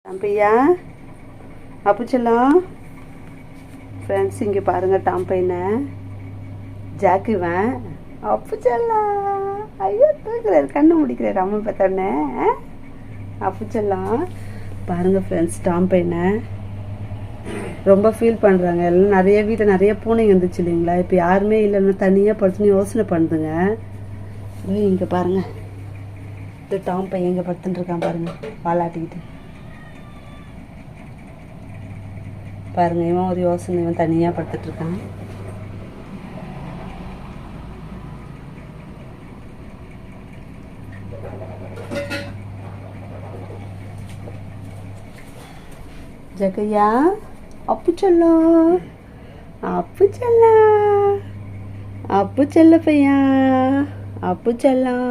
டாம்பையா அப்புச்செல்லாம் friends இங்கே பாருங்கள் டாம்பைனை ஜாக்குவேன் அப்புச்செல்லாம் ஐயோ தூக்குறாரு கண்ணு முடிக்கிறாரு அம்மா பார்த்தோன்னே அப்புச்செல்லாம் பாருங்கள் ஃப்ரெண்ட்ஸ் டாம்பைனை ரொம்ப ஃபீல் பண்ணுறாங்க எல்லாம் நிறைய வீட்டில் நிறைய பூனைங்க இருந்துச்சு இல்லைங்களா இப்போ யாருமே இல்லைன்னா தனியாக படுத்துன்னு யோசனை பண்ணுதுங்க இங்கே பாருங்கள் இந்த டாம்பை எங்கே படுத்துட்டு இருக்கான் பாருங்கள் வாலாட்டிக்கிட்டு பாருங்க இவன் ஒரு யோசனை இவன் தனியாக படுத்துட்டு இருக்கான் ஜக்கையா அப்பு சொல்லும் அப்பு செல்ல அப்பு செல்ல பையன் அப்பு செல்லம்